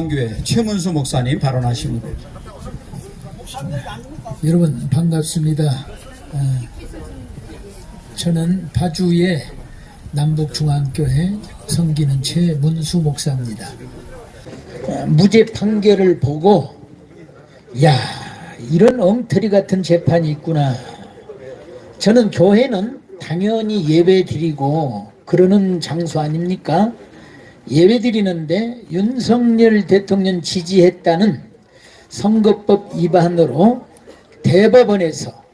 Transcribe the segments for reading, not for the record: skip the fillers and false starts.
남북중앙교회 최문수 목사님 발언하십니다. 여러분 반갑습니다. 저는 파주의 남북중앙교회 섬기는 최문수 목사입니다. 무죄 판결을 보고 야, 이런 엉터리 같은 재판이 있구나. 저는 교회는 당연히 예배 드리고 그러는 장소 아닙니까? 예배 드리는데 윤석열 대통령 지지했다는 선거법 위반으로 대법원에서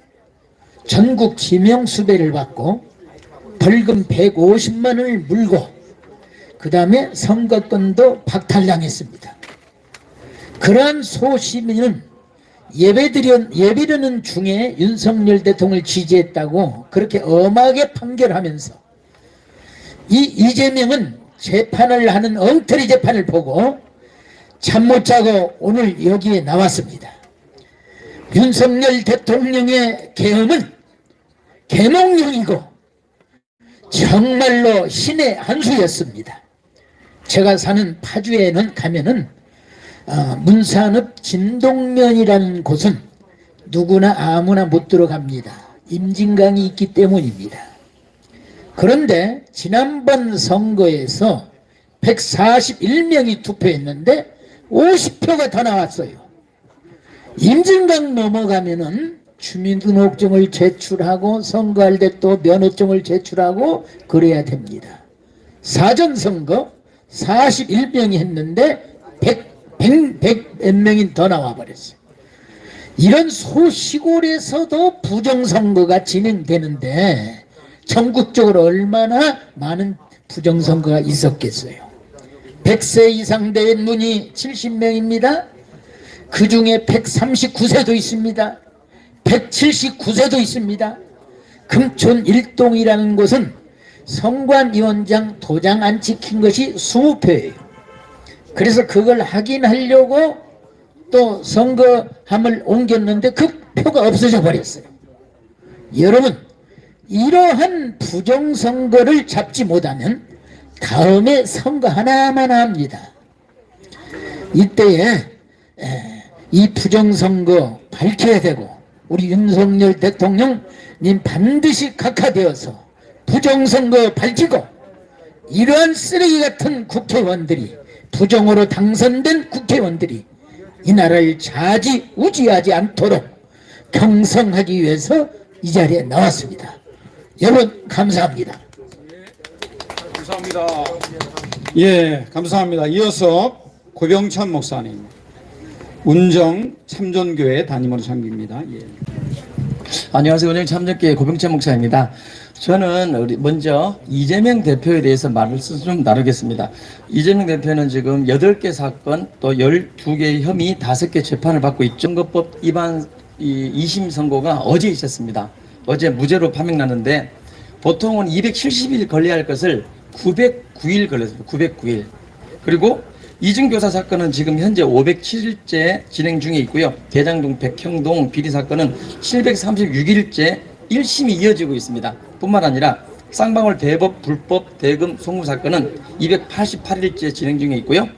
전국 지명수배를 받고 벌금 150만 원을 물고 그 다음에 선거권도 박탈당했습니다. 그러한 소시민은 예배드리는 중에 윤석열 대통령을 지지했다고 그렇게 엄하게 판결하면서 이재명은 재판을 하는 엉터리 재판을 보고 잠 못 자고 오늘 여기에 나왔습니다. 윤석열 대통령의 계엄은 계몽령이고 정말로 신의 한 수였습니다. 제가 사는 파주에는 가면은 문산읍 진동면이라는 곳은 누구나 아무나 못 들어갑니다. 임진강이 있기 때문입니다. 그런데 지난번 선거에서 141명이 투표했는데 50표가 더 나왔어요. 임진강 넘어가면은 주민등록증을 제출하고 선거할 때 또 면허증을 제출하고 그래야 됩니다. 사전선거 41명이 했는데 100몇 명이 더 나와버렸어요. 이런 소시골에서도 부정선거가 진행되는데 전국적으로 얼마나 많은 부정선거가 있었겠어요. 100세 이상 된 분이 70명입니다. 그 중에 139세도 있습니다. 179세도 있습니다. 금촌 1동이라는 곳은 선관위원장 도장 안 찍힌 것이 20표예요. 그래서 그걸 확인하려고 또 선거함을 옮겼는데 그 표가 없어져 버렸어요. 여러분, 이러한 부정선거를 잡지 못하면 다음에 선거 하나만 합니다. 이때에 이 부정선거 밝혀야 되고 우리 윤석열 대통령님 반드시 각하되어서 부정선거 밝히고 이러한 쓰레기 같은 국회의원들이 부정으로 당선된 국회의원들이 이 나라를 좌지우지하지 않도록 경성하기 위해서 이 자리에 나왔습니다. 여러분 감사합니다. 감사합니다. 예, 감사합니다. 이어서 고병찬 목사님, 운정 참전교회 담임으로 섬깁니다. 예. 안녕하세요. 운정 참전교회 고병찬 목사입니다. 저는 먼저 이재명 대표에 대해서 말을 좀 나누겠습니다. 이재명 대표는 지금 8개 사건 또 12개의 혐의 5개 재판을 받고 있죠. 선거법 위반 2심 선고가 어제 있었습니다. 어제 무죄로 판명났는데 보통은 270일 걸려야 할 것을 909일 걸렸습니다. 909일. 그리고 이중교사 사건은 지금 현재 507일째 진행 중에 있고요. 대장동 백형동 비리 사건은 736일째 1심이 이어지고 있습니다. 뿐만 아니라 쌍방울 대법 불법 대금 송금 사건은 288일째 진행 중에 있고요.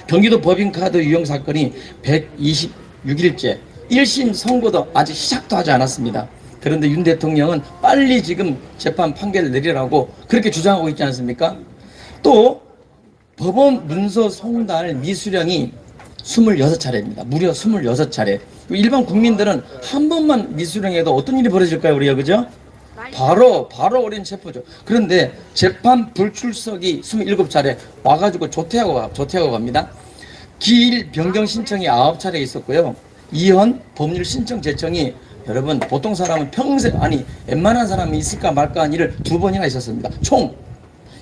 경기도 법인카드 유용 사건이 126일째 1심 선고도 아직 시작도 하지 않았습니다. 그런데 윤 대통령은 빨리 지금 재판 판결을 내리라고 그렇게 주장하고 있지 않습니까? 또 법원 문서 송달 미수령이 26차례입니다. 무려 26차례. 일반 국민들은 한 번만 미수령해도 어떤 일이 벌어질까요, 우리가, 그죠? 바로 어린 체포죠. 그런데 재판 불출석이 27차례 와가지고 조퇴하고 갑니다. 기일 변경 신청이 9차례 있었고요. 이혼 법률 신청 제청이 여러분 보통 사람은 평생 웬만한 사람이 있을까 말까 한 일을 2번이나 있었습니다. 총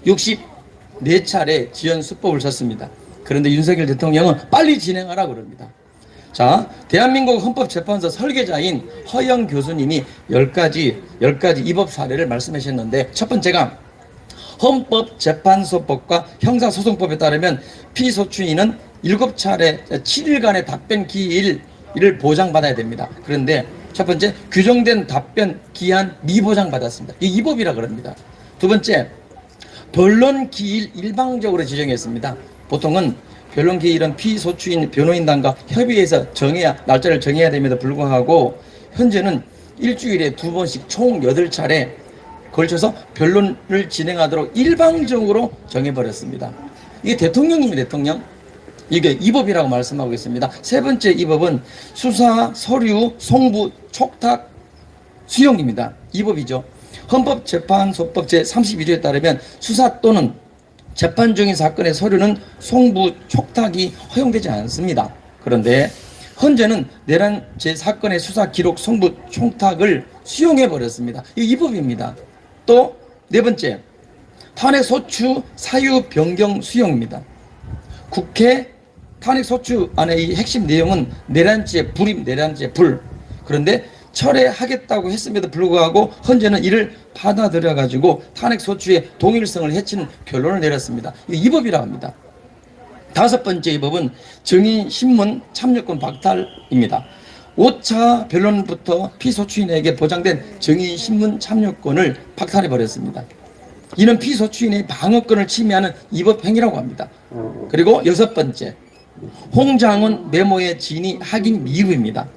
64차례 지연 수법을 썼습니다. 그런데 윤석열 대통령은 빨리 진행하라 그럽니다. 자, 대한민국 헌법재판소 설계자인 허영 교수님이 10가지 위법 사례를 말씀하셨는데 첫 번째가 헌법재판소법과 형사소송법에 따르면 피소추인은 7차례 7일간의 답변 기일을 보장받아야 됩니다. 그런데 첫 번째, 규정된 답변 기한 미보장받았습니다. 이 위법이라 그럽니다. 두 번째, 변론 기일 일방적으로 지정했습니다. 보통은 변론기 이런 피소추인 변호인단과 협의해서 날짜를 정해야 됨에도 불구하고 현재는 일주일에 2번씩 총 8차례 걸쳐서 변론을 진행하도록 일방적으로 정해버렸습니다. 이게 대통령입니다. 대통령. 이게 이법이라고 말씀하고 있습니다. 세 번째 이법은 수사, 서류, 송부, 촉탁, 수용입니다. 이법이죠. 헌법재판소법 제31조에 따르면 수사 또는 재판 중인 사건의 서류는 송부, 촉탁이 허용되지 않습니다. 그런데 현재는 내란 사건의 수사 기록, 송부, 촉탁을 수용해버렸습니다. 이 이법입니다. 또 네 번째, 탄핵 소추 사유 변경 수용입니다. 국회 탄핵 소추 안에 이 핵심 내용은 내란죄 불임, 내란죄 불. 그런데 철회하겠다고 했음에도 불구하고 현재는 이를 받아들여 가지고 탄핵 소추의 동일성을 해치는 결론을 내렸습니다. 이거 이법이라고 합니다. 다섯 번째 이법은 증인 신문 참여권 박탈입니다. 5차 변론부터 피소추인에게 보장된 증인 신문 참여권을 박탈해 버렸습니다. 이는 피소추인의 방어권을 침해하는 이법 행위라고 합니다. 그리고 여섯 번째, 홍장원 메모의 진위 확인 미흡입니다.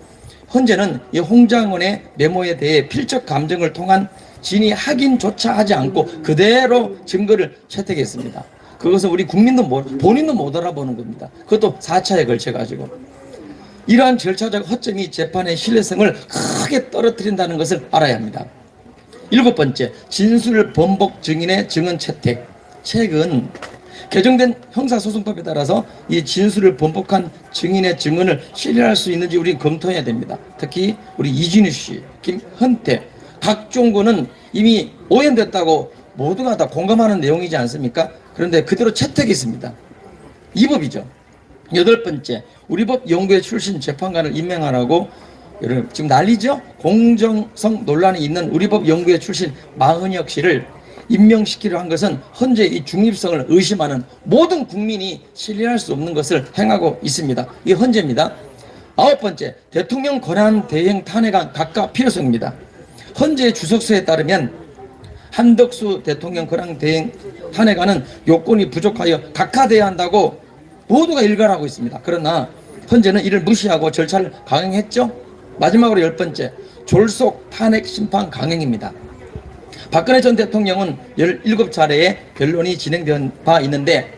현재는 이 홍장원의 메모에 대해 필적 감정을 통한 진위 확인조차 하지 않고 그대로 증거를 채택했습니다. 그것은 우리 국민도 본인도 못 알아보는 겁니다. 그것도 4차에 걸쳐가지고. 이러한 절차적 허점이 재판의 신뢰성을 크게 떨어뜨린다는 것을 알아야 합니다. 일곱 번째, 진술 번복 증인의 증언 채택. 최근 개정된 형사소송법에 따라서 이 진술을 번복한 증인의 증언을 신뢰할 수 있는지 우리 검토해야 됩니다. 특히 우리 이진우 씨, 김헌태, 각종군은 이미 오염됐다고 모두가 다 공감하는 내용이지 않습니까? 그런데 그대로 채택했습니다. 이 법이죠. 여덟 번째, 우리 법 연구회 출신 재판관을 임명하라고 여러분 지금 난리죠? 공정성 논란이 있는 우리 법 연구회 출신 마은혁 씨를 임명시키려 한 것은 현재 이 중립성을 의심하는 모든 국민이 신뢰할 수 없는 것을 행하고 있습니다. 이게 헌재입니다. 아홉 번째, 대통령 권한 대행 탄핵안 각각 필요성입니다. 헌재 주석서에 따르면 한덕수 대통령 권한 대행 탄핵안은 요건이 부족하여 각하돼야 한다고 모두가 일관하고 있습니다. 그러나 현재는 이를 무시하고 절차를 강행했죠. 마지막으로 열 번째, 졸속 탄핵 심판 강행입니다. 박근혜 전 대통령은 17차례의 변론이 진행된 바 있는데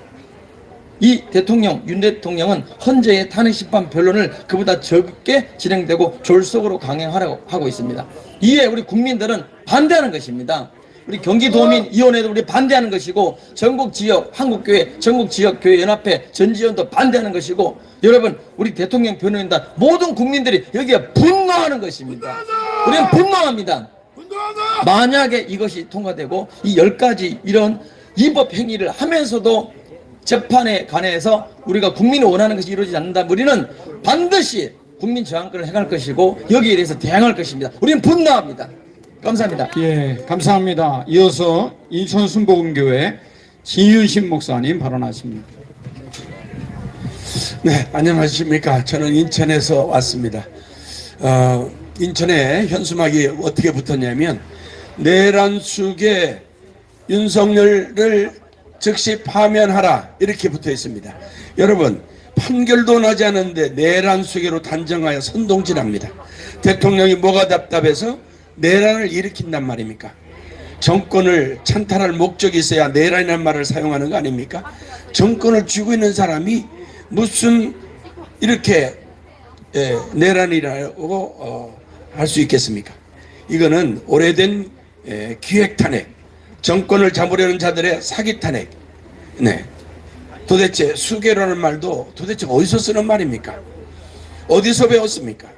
이 대통령, 윤 대통령은 헌재의 탄핵심판 변론을 그보다 적게 진행되고 졸속으로 강행하라고 하고 있습니다. 이에 우리 국민들은 반대하는 것입니다. 우리 경기도민위원회도 우리 반대하는 것이고 전국지역 한국교회, 전국지역교회연합회 전지연도 반대하는 것이고 여러분 우리 대통령 변호인단 모든 국민들이 여기에 분노하는 것입니다. 우리는 분노합니다. 만약에 이것이 통과되고 이 10가지 이런 위법 행위를 하면서도 재판에 관해서 우리가 국민이 원하는 것이 이루어지지 않는다면 우리는 반드시 국민 저항권을 행할 것이고 여기에 대해서 대항할 것입니다. 우리는 분노합니다. 감사합니다. 예, 감사합니다. 이어서 인천 순복음교회 진윤신 목사님 발언하십니다. 네, 안녕하십니까. 저는 인천에서 왔습니다. 인천에 현수막이 어떻게 붙었냐면 내란 속에 윤석열을 즉시 파면하라 이렇게 붙어 있습니다. 여러분 판결도 나지 않은데 내란 수계로 단정하여 선동질합니다. 대통령이 뭐가 답답해서 내란을 일으킨단 말입니까? 정권을 찬탈할 목적이 있어야 내란이라는 말을 사용하는 거 아닙니까? 정권을 쥐고 있는 사람이 무슨 이렇게 내란이라고 할 수 있겠습니까? 이거는 오래된 기획 탄핵, 정권을 잡으려는 자들의 사기 탄핵. 네. 도대체 수계라는 말도 도대체 어디서 쓰는 말입니까? 어디서 배웠습니까?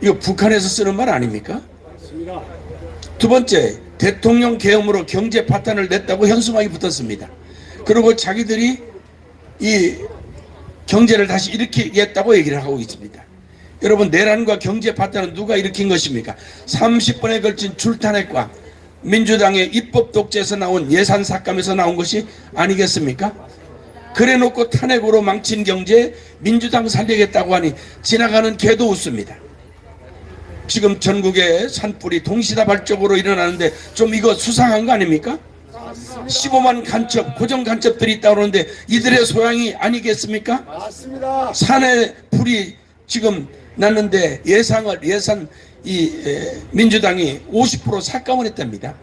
이거 북한에서 쓰는 말 아닙니까? 두 번째, 대통령 계엄으로 경제 파탄을 냈다고 현수막이 붙었습니다. 그리고 자기들이 이 경제를 다시 일으키겠다고 얘기를 하고 있습니다. 여러분 내란과 경제 파탄은 누가 일으킨 것입니까? 30번에 걸친 줄탄핵과 민주당의 입법 독재에서 나온 예산 삭감에서 나온 것이 아니겠습니까? 그래놓고 탄핵으로 망친 경제 민주당 살리겠다고 하니 지나가는 개도 웃습니다. 지금 전국의 산불이 동시다발적으로 일어나는데 좀 이거 수상한 거 아닙니까? 15만 간첩, 고정 간첩들이 있다고 그러는데 이들의 소양이 아니겠습니까? 맞습니다. 산에 불이 지금 났는데 민주당이 50% 삭감을 했답니다.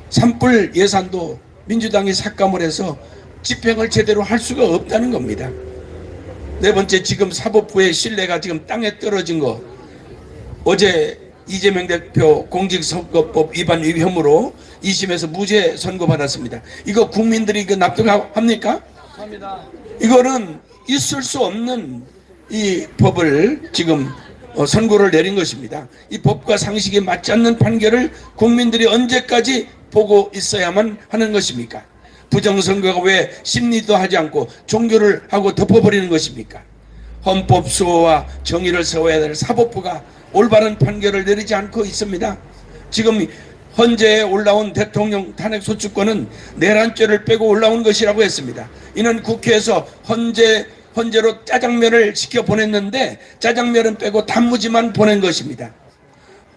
산불 예산도 민주당이 삭감을 해서 집행을 제대로 할 수가 없다는 겁니다. 네 번째, 지금 사법부의 신뢰가 지금 땅에 떨어진 거. 어제 이재명 대표 공직선거법 위반 혐의로 2심에서 무죄 선고받았습니다. 이거 국민들이 이거 납득합니까? 이거는 있을 수 없는 이 법을 지금 선고를 내린 것입니다. 이 법과 상식에 맞지 않는 판결을 국민들이 언제까지 보고 있어야만 하는 것입니까? 부정선거가 왜 심리도 하지 않고 종교를 하고 덮어버리는 것입니까? 헌법 수호와 정의를 세워야 될 사법부가 올바른 판결을 내리지 않고 있습니다. 지금 헌재에 올라온 대통령 탄핵 소추권은 내란죄를 빼고 올라온 것이라고 했습니다. 이는 국회에서 헌재로 짜장면을 시켜 보냈는데 짜장면은 빼고 단무지만 보낸 것입니다.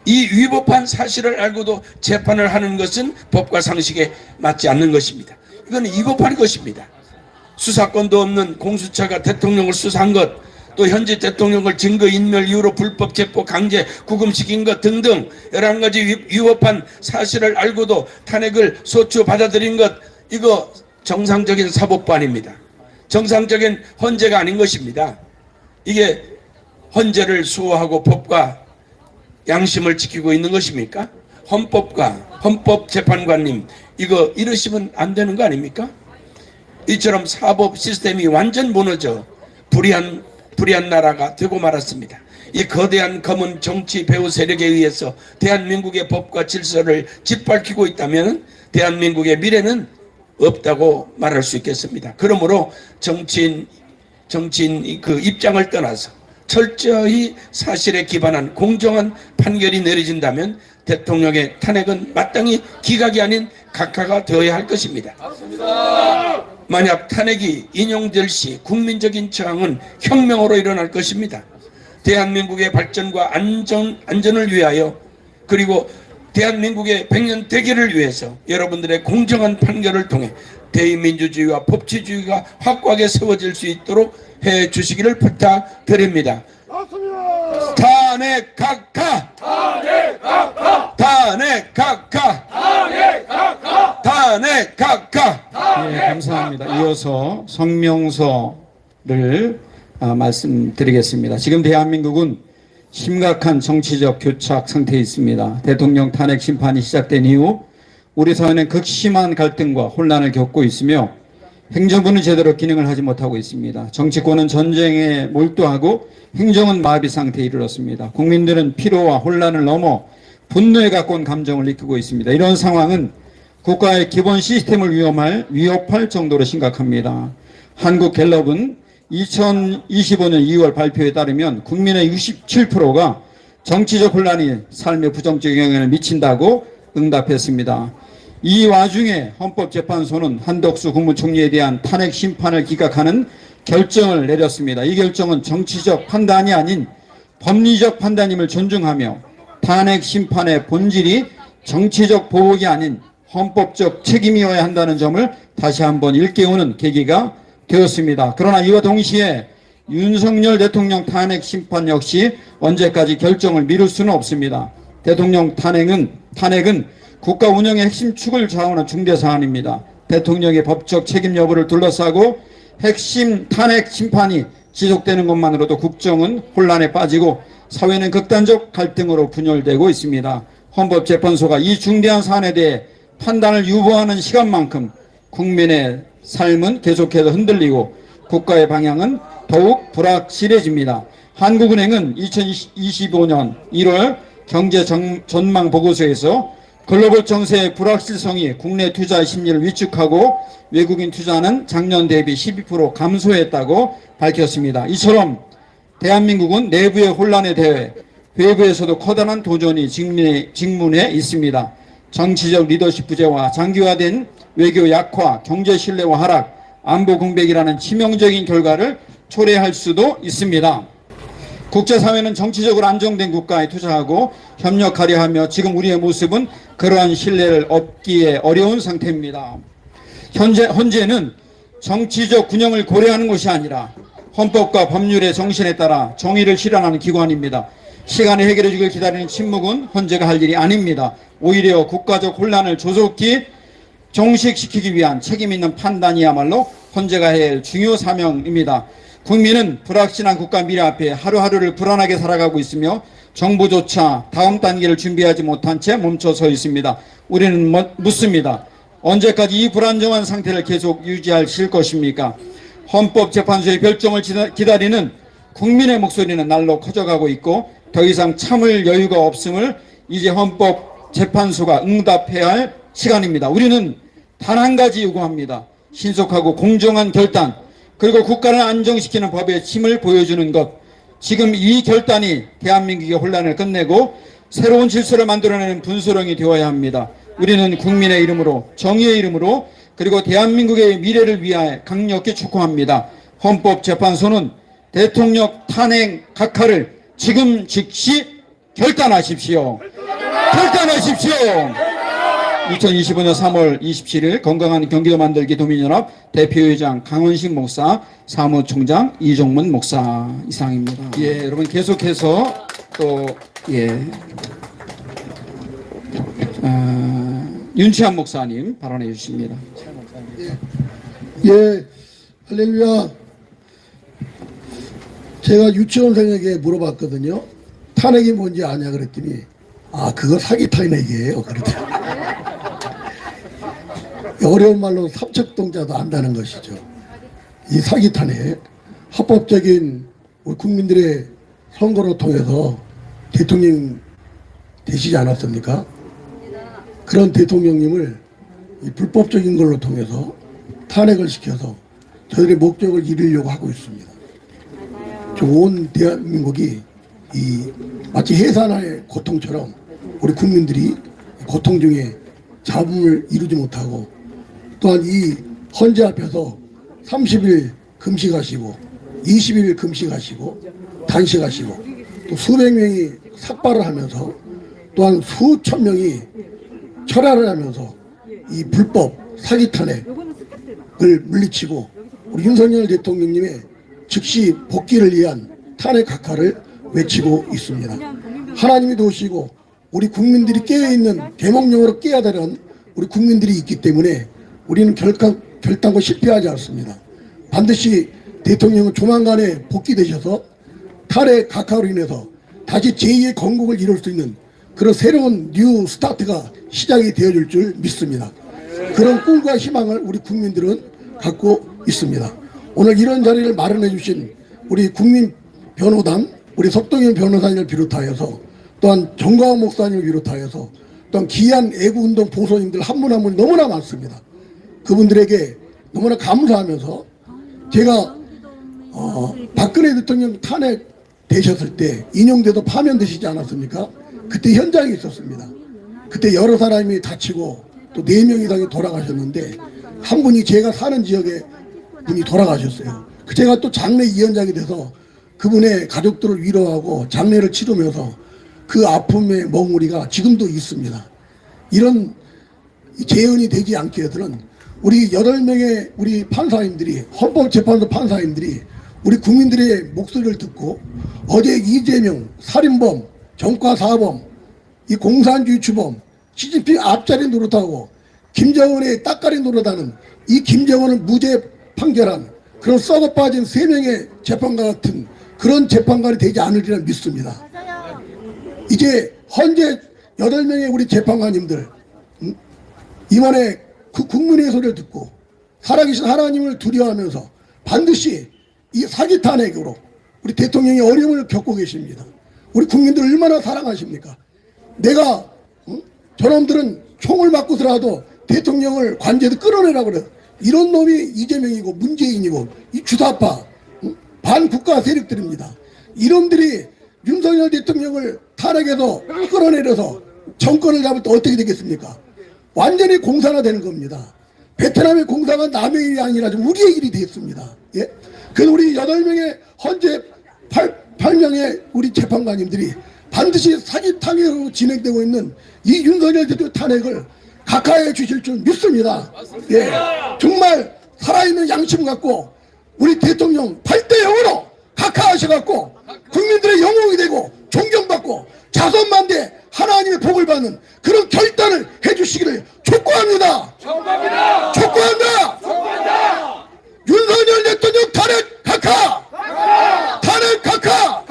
이 위법한 사실을 알고도 재판을 하는 것은 법과 상식에 맞지 않는 것입니다. 이건 위법한 것입니다. 수사권도 없는 공수처가 대통령을 수사한 것, 또 현재 대통령을 증거인멸 이유로 불법 체포 강제 구금시킨 것 등등 11가지 위법한 사실을 알고도 탄핵을 소추 받아들인 것, 이거 정상적인 사법부 아닙니다. 정상적인 헌재가 아닌 것입니다. 이게 헌재를 수호하고 법과 양심을 지키고 있는 것입니까? 헌법재판관님, 이거 이러시면 안 되는 거 아닙니까? 이처럼 사법 시스템이 완전 무너져 불의한 나라가 되고 말았습니다. 이 거대한 검은 정치 배후 세력에 의해서 대한민국의 법과 질서를 짓밟히고 있다면 대한민국의 미래는 없다고 말할 수 있겠습니다. 그러므로 정치인 그 입장을 떠나서 철저히 사실에 기반한 공정한 판결이 내려진다면 대통령의 탄핵은 마땅히 기각이 아닌 각하가 되어야 할 것입니다. 만약 탄핵이 인용될 시 국민적인 저항은 혁명으로 일어날 것입니다. 대한민국의 발전과 안전을 위하여, 그리고 대한민국의 100년 대계를 위해서 여러분들의 공정한 판결을 통해 대의민주주의와 법치주의가 확고하게 세워질 수 있도록 해 주시기를 부탁드립니다. 맞습니다. 탄핵 각하! 탄핵 각하! 탄핵 각하! 탄핵 각하! 탄핵 각하! 네, 감사합니다. 이어서 성명서를 말씀드리겠습니다. 지금 대한민국은 심각한 정치적 교착 상태에 있습니다. 대통령 탄핵 심판이 시작된 이후 우리 사회는 극심한 갈등과 혼란을 겪고 있으며 행정부는 제대로 기능을 하지 못하고 있습니다. 정치권은 전쟁에 몰두하고 행정은 마비 상태에 이르렀습니다. 국민들은 피로와 혼란을 넘어 분노에 가까운 감정을 느끼고 있습니다. 이런 상황은 국가의 기본 시스템을 위협할 정도로 심각합니다. 한국갤럽은 2025년 2월 발표에 따르면 국민의 67%가 정치적 혼란이 삶에 부정적 영향을 미친다고 응답했습니다. 이 와중에 헌법재판소는 한덕수 국무총리에 대한 탄핵 심판을 기각하는 결정을 내렸습니다. 이 결정은 정치적 판단이 아닌 법리적 판단임을 존중하며 탄핵 심판의 본질이 정치적 보복이 아닌 헌법적 책임이어야 한다는 점을 다시 한번 일깨우는 계기가 되었습니다. 그러나 이와 동시에 윤석열 대통령 탄핵 심판 역시 언제까지 결정을 미룰 수는 없습니다. 대통령 탄핵은 국가 운영의 핵심 축을 좌우하는 중대 사안입니다. 대통령의 법적 책임 여부를 둘러싸고 핵심 탄핵 심판이 지속되는 것만으로도 국정은 혼란에 빠지고 사회는 극단적 갈등으로 분열되고 있습니다. 헌법재판소가 이 중대한 사안에 대해 판단을 유보하는 시간만큼 국민의 삶은 계속해서 흔들리고 국가의 방향은 더욱 불확실해집니다. 한국은행은 2025년 1월 경제 전망 보고서에서 글로벌 정세의 불확실성이 국내 투자의 심리를 위축하고 외국인 투자는 작년 대비 12% 감소했다고 밝혔습니다. 이처럼 대한민국은 내부의 혼란에 대해 외부에서도 커다란 도전이 직면해 있습니다. 정치적 리더십 부재와 장기화된 외교 약화, 경제 신뢰와 하락, 안보 공백이라는 치명적인 결과를 초래할 수도 있습니다. 국제사회는 정치적으로 안정된 국가에 투자하고 협력하려 하며 지금 우리의 모습은 그러한 신뢰를 얻기에 어려운 상태입니다. 현재는 정치적 균형을 고려하는 것이 아니라 헌법과 법률의 정신에 따라 정의를 실현하는 기관입니다. 시간이 해결해 주길 기다리는 침묵은 헌재가 할 일이 아닙니다. 오히려 국가적 혼란을 조속히 종식시키기 위한 책임 있는 판단이야말로 헌재가 해야 할 중요 사명입니다. 국민은 불확실한 국가 미래 앞에 하루하루를 불안하게 살아가고 있으며 정부조차 다음 단계를 준비하지 못한 채 멈춰 서 있습니다. 우리는 묻습니다. 언제까지 이 불안정한 상태를 계속 유지하실 것입니까? 헌법재판소의 결정을 기다리는 국민의 목소리는 날로 커져가고 있고 더 이상 참을 여유가 없음을 이제 헌법재판소가 응답해야 할 시간입니다. 우리는 단 한 가지 요구합니다. 신속하고 공정한 결단, 그리고 국가를 안정시키는 법의 힘을 보여주는 것. 지금 이 결단이 대한민국의 혼란을 끝내고 새로운 질서를 만들어내는 분수령이 되어야 합니다. 우리는 국민의 이름으로, 정의의 이름으로, 그리고 대한민국의 미래를 위하여 강력히 촉구합니다. 헌법재판소는 대통령 탄핵 각하를 지금 즉시 결단하십시오. 결단하십시오. 2025년 3월 27일 건강한 경기도 만들기 도민연합 대표회장 강원식 목사, 사무총장 이종문 목사 이상입니다. 예, 여러분 계속해서 또 윤치한 목사님 발언해 주십니다. 예, 할렐루야. 제가 유치원생에게 물어봤거든요. 탄핵이 뭔지 아냐 그랬더니 그거 사기 탄핵이에요. 그러더라고요. 어려운 말로 삼척동자도 안다는 것이죠. 이 사기 탄핵, 합법적인 우리 국민들의 선거를 통해서 대통령 되시지 않았습니까? 그런 대통령님을 이 불법적인 걸로 통해서 탄핵을 시켜서 저들의 목적을 이루려고 하고 있습니다. 온 대한민국이 마치 해산의 고통처럼 우리 국민들이 고통 중에 잡음을 이루지 못하고 또한 이 헌재 앞에서 30일 금식하시고 20일 금식하시고 단식하시고 또 수백 명이 삭발을 하면서 또한 수천 명이 철야를 하면서 이 불법 사기 탄핵을 물리치고 우리 윤석열 대통령님의 즉시 복귀를 위한 탄핵 각하를 외치고 있습니다. 하나님이 도우시고 우리 국민들이 깨어있는 대목령으로 깨야 되는 우리 국민들이 있기 때문에 우리는 결단코 실패하지 않습니다. 반드시 대통령은 조만간에 복귀되셔서 탄핵 각하로 인해서 다시 제2의 건국을 이룰 수 있는 그런 새로운 뉴 스타트가 시작이 되어줄 줄 믿습니다. 그런 꿈과 희망을 우리 국민들은 갖고 있습니다. 오늘 이런 자리를 마련해 주신 우리 국민변호단 우리 석동현 변호사님을 비롯하여서 또한 정광훈 목사님을 비롯하여서 또한 귀한 애국운동 보소님들 한 분 한 분 너무나 많습니다. 그분들에게 너무나 감사하면서 제가 박근혜 대통령 탄핵 되셨을 때 인용돼도 파면되시지 않았습니까? 그때 현장에 있었습니다. 그때 여러 사람이 다치고 또 4명 이상이 돌아가셨는데 한 분이 제가 사는 지역에 분이 돌아가셨어요. 제가 또 장례 위원장이 돼서 그분의 가족들을 위로하고 장례를 치르면서 그 아픔의 멍울이가 지금도 있습니다. 이런 재현이 되지 않게 해서는 우리 8명의 우리 판사님들이 헌법재판소 판사님들이 우리 국민들의 목소리를 듣고 어제 이재명 살인범 정과사범 이 공산주의 주범 시진핑 앞자리 노릇하고 김정은의 따까리 노릇하는 이 김정은을 무죄 판결한 그런 썩어 빠진 3명의 재판관 같은 그런 재판관이 되지 않으리라 믿습니다. 이제 현재 8명의 우리 재판관님들 이번에 그 국민의 소리를 듣고 살아계신 하나님을 두려워하면서 반드시 이 사기 탄핵으로 우리 대통령이 어려움을 겪고 계십니다. 우리 국민들 얼마나 사랑하십니까? 내가 저놈들은 총을 맞고서라도 대통령을 관제에서 끌어내라고 그래요. 이런 놈이 이재명이고 문재인이고 이 주사파 반국가 세력들입니다. 이놈들이 윤석열 대통령을 탄핵해서 끌어내려서 정권을 잡을 때 어떻게 되겠습니까? 완전히 공산화되는 겁니다. 베트남의 공사가 남의 일이 아니라 좀 우리의 일이 되겠습니다. 예? 그래서 우리 8명의 헌재 8명의 우리 재판관님들이 반드시 사기 탄핵으로 진행되고 있는 이 윤석열 대통령 탄핵을 각하해 주실 줄 믿습니다. 예, 정말 살아있는 양심 갖고 우리 대통령 8대 0으로 각하하셔갖고 국민들의 영웅이 되고 존경받고 자손만대 하나님의 복을 받는 그런 결단을 해주시기를 촉구합니다. 촉구한다. 윤석열 대통령 탄핵 각하! 탄핵 각하!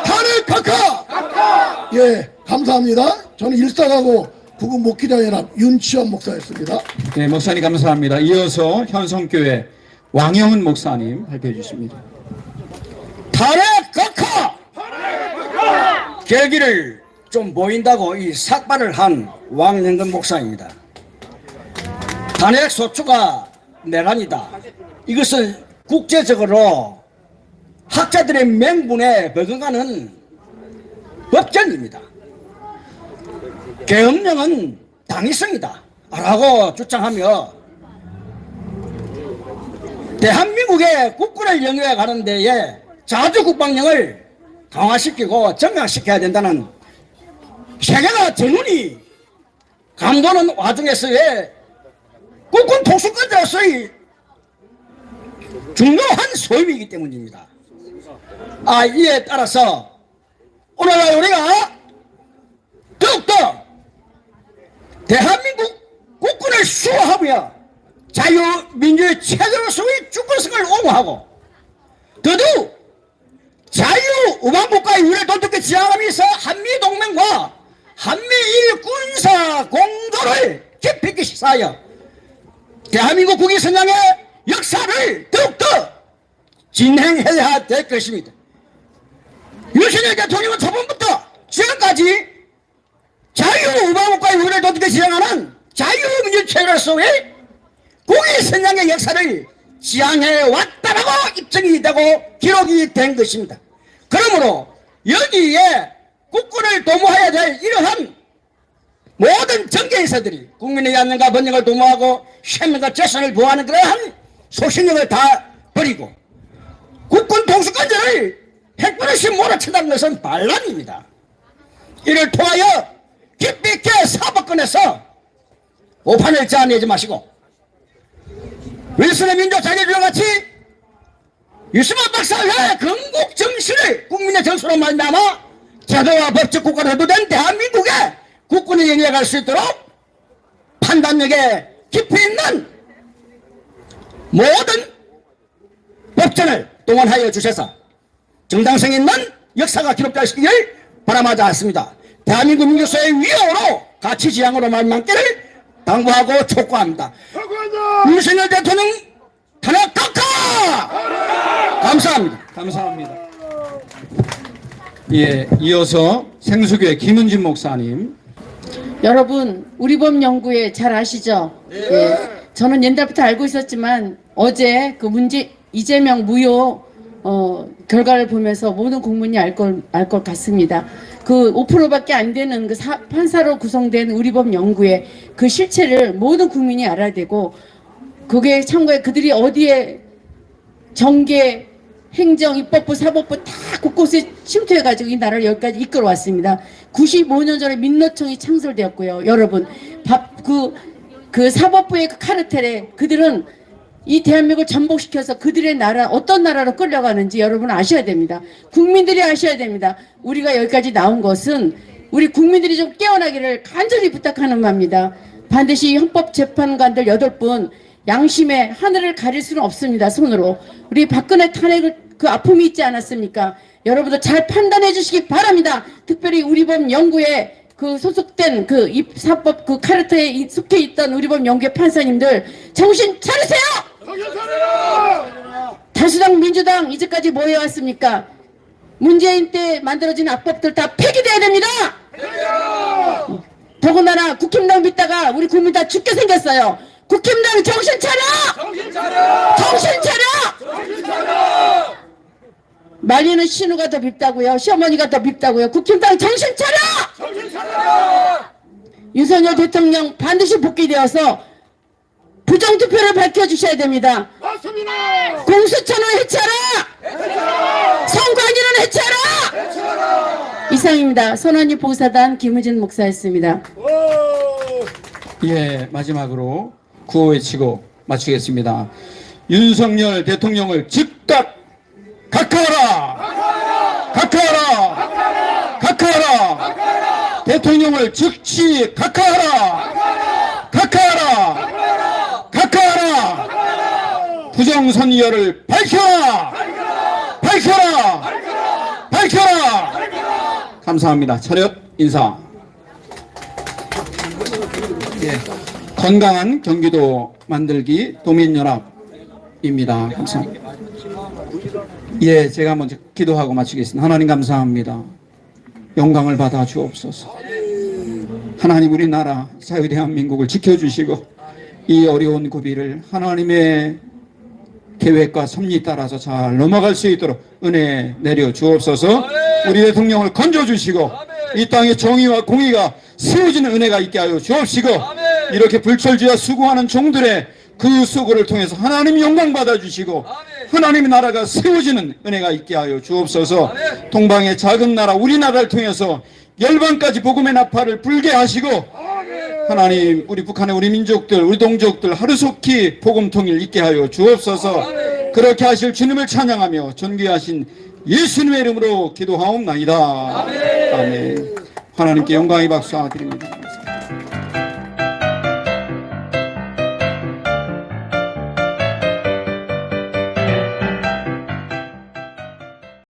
탄핵 각하! 예, 감사합니다. 저는 일사가고 구급 목기자연합 윤치원 목사였습니다. 네, 목사님 감사합니다. 이어서 현성교회 왕영은 목사님 발표해 주십니다. 탄핵 각하! 결기를 좀 보인다고 이 삭발을 한 왕영근 목사입니다. 탄핵 소추가 내란이다. 이것은 국제적으로 학자들의 맹분에 버금가는 법전입니다. 계엄령은 당위성이다 라고 주장하며 대한민국의 국군을 영위해 가는 데에 자주국방령을 강화시키고 정강시켜야 된다는 세계가 전운이 감도는 와중에서의 국군 통수권자로서의 중요한 소임이기 때문입니다. 이에 따라서 오늘날 우리가 더욱더 대한민국 국군을 수호하며 자유민주의 체제로서의 주권성을 옹호하고 더더욱 자유우방국가의 위를 도덕에 지향하면서 한미동맹과 한미일 군사 공조를 깊이 있게 시사하여 대한민국 국위선양의 역사를 더욱더 진행해야 될 것입니다. 윤석열 대통령은 초반부터 지금까지 자유우방국가의 위를 도덕에 지향하는 자유민주체제로서의 국위선양의 역사를 지향해 왔다라고 입증이 되고 기록이 된 것입니다. 그러므로 여기에 국군을 도모해야 될 이러한 모든 정계인사들이 국민의 안녕과 번영을 도모하고 생명과 재산을 보호하는 그러한 소신력을 다 버리고 국군 통수권자를 핵버릇이 몰아친다는 것은 반란입니다. 이를 통하여 깊이 있게 사법권에서 오판을 짜내지 마시고 윌슨의 민족 자유주의와 같이 유승만 박사의 건국 정신을 국민의 정수로 말미암아 제도와 법적 국가로 해도된 대한민국의 국군을 영위해 갈 수 있도록 판단력에 깊이 있는 모든 법전을 동원하여 주셔서 정당성 있는 역사가 기록되시기를 바라마자 않습니다. 대한민국 민주사의 위협으로 가치 지향으로 말만기를 당부하고 촉구합니다. 윤석열 대통령 탄핵 각하! 감사합니다. 감사합니다. 예, 이어서 생수교회 김은진 목사님. 여러분, 우리법 연구회 잘 아시죠? 예. 저는 옛날부터 알고 있었지만 어제 그 이재명 무효 결과를 보면서 모든 국민이 알 것 같습니다. 그 5%밖에 안 되는 그 판사로 구성된 우리법 연구회 그 실체를 모든 국민이 알아야 되고 그게 참고에 그들이 어디에 정계, 행정, 입법부, 사법부 다 곳곳에 침투해가지고 이 나라를 여기까지 이끌어왔습니다. 95년 전에 민노총이 창설되었고요. 여러분, 그 사법부의 그 카르텔에 그들은 이 대한민국을 전복시켜서 그들의 나라, 어떤 나라로 끌려가는지 여러분 아셔야 됩니다. 국민들이 아셔야 됩니다. 우리가 여기까지 나온 것은 우리 국민들이 좀 깨어나기를 간절히 부탁하는 바입니다. 반드시 헌법재판관들 8분 양심의 하늘을 가릴 수는 없습니다. 손으로. 우리 박근혜 탄핵을 그 아픔이 있지 않았습니까? 여러분들 잘 판단해 주시기 바랍니다. 특별히 우리법 연구에 그 소속된 그 입사법 그 카르텔에 속해 있던 우리법 연구회 판사님들 정신 차리세요! 정신 차려! 다수당 민주당 이제까지 뭐 해왔습니까? 문재인 때 만들어진 악법들 다 폐기돼야 됩니다! 폐기해요! 더군다나 국힘당 믿다가 우리 국민 다 죽게 생겼어요. 국힘당 정신 차려! 정신 차려! 정신 차려! 정신 차려! 말리는 신우가 더 밉다고요. 시어머니가 더 밉다고요. 국힘당 정신 차려! 정신 차려! 윤석열 대통령 반드시 복귀되어서 부정투표를 밝혀주셔야 됩니다. 공수처는 해체하라! 선관위는 해체하라! 이상입니다. 선언위 보사단 김우진 목사였습니다. 예, 마지막으로 구호 외치고 마치겠습니다. 윤석열 대통령을 즉각 각하하라! 각하하라! 각하하라! 대통령을 즉시 각하하라! 각하하라! 각하하라! 부정선거를 밝혀라! 밝혀라! 밝혀라! 감사합니다. 차렷 인사. 예, 건강한 경기도 만들기 도민연합입니다. 감사합니다. 예, 제가 먼저 기도하고 마치겠습니다. 하나님 감사합니다. 영광을 받아 주옵소서. 하나님 우리나라 자유대한민국을 지켜주시고 이 어려운 고비를 하나님의 계획과 섭리 따라서 잘 넘어갈 수 있도록 은혜 내려 주옵소서. 우리 대통령을 건져주시고 이 땅에 정의와 공의가 세워지는 은혜가 있게 하여 주옵시고 이렇게 불철주야 수고하는 종들의 그 수고를 통해서 하나님 영광 받아주시고 하나님의 나라가 세워지는 은혜가 있게 하여 주옵소서. 동방의 작은 나라 우리나라를 통해서 열방까지 복음의 나팔을 불게 하시고 하나님 우리 북한의 우리 민족들 우리 동족들 하루속히 복음 통일 있게 하여 주옵소서. 그렇게 하실 주님을 찬양하며 존귀하신 예수님의 이름으로 기도하옵나이다. 아멘. 하나님께 영광의 박수 드립니다.